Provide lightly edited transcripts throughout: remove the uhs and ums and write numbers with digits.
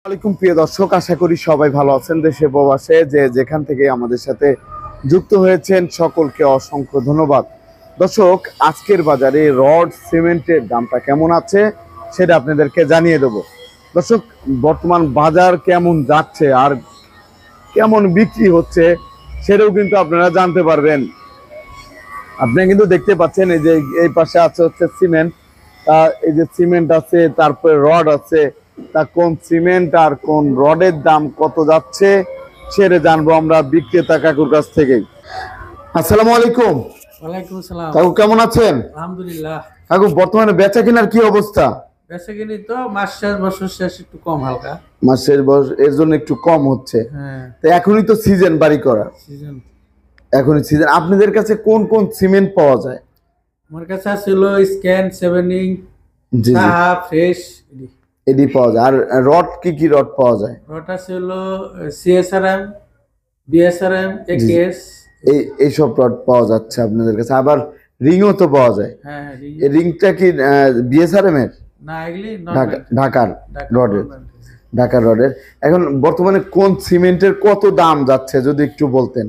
আলাইকুম প্রিয় দর্শক, আশা করি সবাই ভালো আছেন। দেশে প্রবাসে যে যেখান থেকে আমাদের সাথে যুক্ত হয়েছেন সকলকে অসংখ্য ধন্যবাদ। দর্শক, আজকের বাজারে রড সিমেন্টের দামটা কেমন আছে সেটা আপনাদেরকে জানিয়ে দেব। দর্শক, বর্তমান বাজার কেমন যাচ্ছে আর কেমন বিক্রি হচ্ছে সেটাও কিন্তু আপনারা জানতে পারবেন। আপনারা কিন্তু দেখতে পাচ্ছেন এই যে এই পাশে আছে হচ্ছে সিমেন্ট, এই যে সিমেন্ট আছে, তারপরে রড আছে। তা কোন সিমেন্ট আর কোন রডের দাম কত যাচ্ছে সেটা জানবো আমরা বিক্রেতা কাকুর কাছ থেকেই। আসসালামু আলাইকুম। ওয়ালাইকুম আসসালাম। কাকু কেমন আছেন? আলহামদুলিল্লাহ। কাকু, বর্তমানে বেচা কেনার কি অবস্থা? বেচা কিনি তো মাস শেষ বছর শেষ একটু কম হালকা। মাসের বয়স এর জন্য একটু কম হচ্ছে। হ্যাঁ, তো এখনই তো সিজন বাড়ি করা, সিজন। এখনই সিজন। আপনাদের কাছে কোন কোন সিমেন্ট পাওয়া যায়? আমার কাছে ছিল স্ক্যান, সেভেনিং, জি জি, সাহা, ফ্রেশ। এডি পাওয়া যায়। আর রড কি কি রড পাওয়া যায়? ওটা ছিল সিএসআরএম, বিএসআরএম, একেএস। এইসব রড পাওয়া যাচ্ছে আপনাদের কাছে। আবার রিংও তো পাওয়া যায়। হ্যাঁ, এই রিংটা কি বিএসআরএম এর? না, এগুলি ঢাকার রডের, ঢাকার রডের। এখন বর্তমানে কোন সিমেন্টের কত দাম যাচ্ছে যদি একটু বলতেন।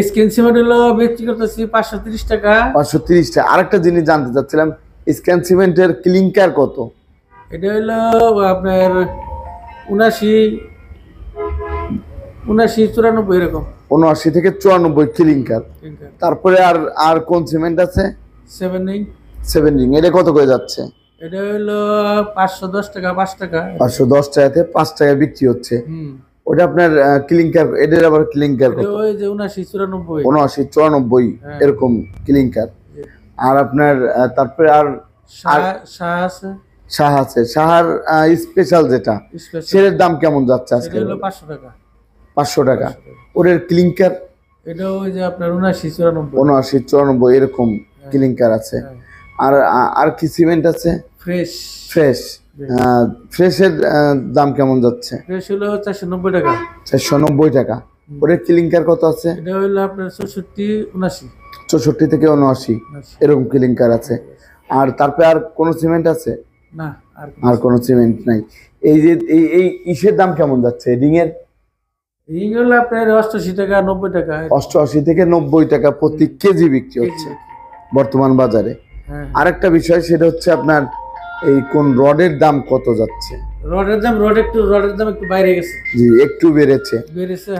স্ক্যান সিমেন্ট হলো বিক্রি করতেছি 530 টাকা। 530 টাকা। আরেকটা জিনিস জানতে চাচ্ছিলাম, স্ক্যান সিমেন্টের ক্লিংকার কত? এটা হলো আপনার 79, 94 এরকম। 79 থেকে 94 ক্লিংকার। তারপরে আর আর কোন সিমেন্ট আছে? সেভেনিং। 7 রিং, এটা কত করে যাচ্ছে? এটা হলো 510 টাকা, 5 টাকা। 510 টাকাতে 5 টাকা বিক্রি হচ্ছে। ওটা আপনার ক্লিংকার, এটার আবার ক্লিংকার কত? ওই যে 79, 94। 79, 94 এরকম ক্লিংকার। আর আপনার তারপরে আর শাহ আছে। শাহ আছে। শাহার স্পেশাল যেটা, সেটার দাম কেমন যাচ্ছে আজকে? এটা হলো 500 টাকা। 500 টাকা। ওরের ক্লিংকার? এটা ওই যে আপনার 79, 94। 79, 94 এরকম ক্লিংকার আছে। আর আর কি সিমেন্ট আছে? ফ্রেশ। ফ্রেশ। ফ্রেশের দাম কেমন যাচ্ছে? ফ্রেশ হলো 490 টাকা। 490 টাকা। ওরের ক্লিংকার কত আছে? এটা হলো আপনার 64, 79। 64 থেকে 79 এরকম ক্লিংকার আছে। আর তারপরে আর কোন সিমেন্ট আছে? না, আর কোন সিমেন্ট নাই। এই যে এই ইসের দাম কেমন যাচ্ছে রিং এর? রিং হলো আপনার 88 টাকা, 90 টাকা। 88 থেকে 90 টাকা প্রতি কেজি বিক্রি হচ্ছে বর্তমান বাজারে। আরেকটা বিষয়, সেটা হচ্ছে আপনার এই কোন রডের দাম কত যাচ্ছে? রডের দাম একটু বাইরে গেছে। জি, একটু বেড়েছে।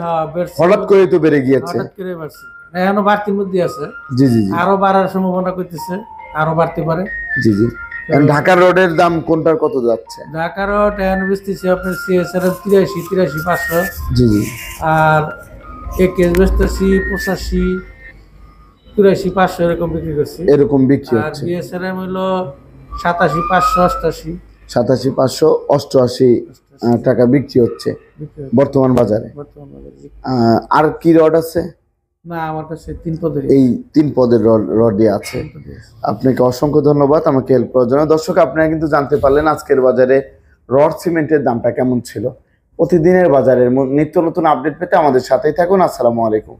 হ্যাঁ, বেড়েছে। হঠাৎ করে তো বেড়ে গিয়েছে। হঠাৎ করে বাড়ছে। এখনো বাড়তির মধ্যে আছে। জি জি জি, আরো বাড়ার সম্ভাবনা করতেছে, আরো বাড়তে পারে। জি জি। ঢাকার রডের দাম কোনটার কত যাচ্ছে? ঢাকার রড এখন বেচতেছি আপনার সিএসআরএম 83, 500। জি জি। আর একেএস বেচতেছি 85, 83, 500 এরকম বিক্রি করছি। এরকম বিক্রি আর হচ্ছে। বিএসআরএম হলো 87, 500, 88। 87, 588 টাকা বিক্রি হচ্ছে বর্তমান বাজারে। আর কি রড আছে? না, আমার কাছে 3 পদের। এই 3 পদের রডই আছে। আপনাকে অসংখ্য ধন্যবাদ আমাকে হেল্প করার জন্য। দর্শক, আপনারা কিন্তু জানতে পারলেন আজকের বাজারে রড সিমেন্টের দামটা কেমন ছিল। প্রতিদিনের বাজারের নিত্য নতুন আপডেট পেতে আমাদের সাথেই থাকুন। আসসালামু আলাইকুম।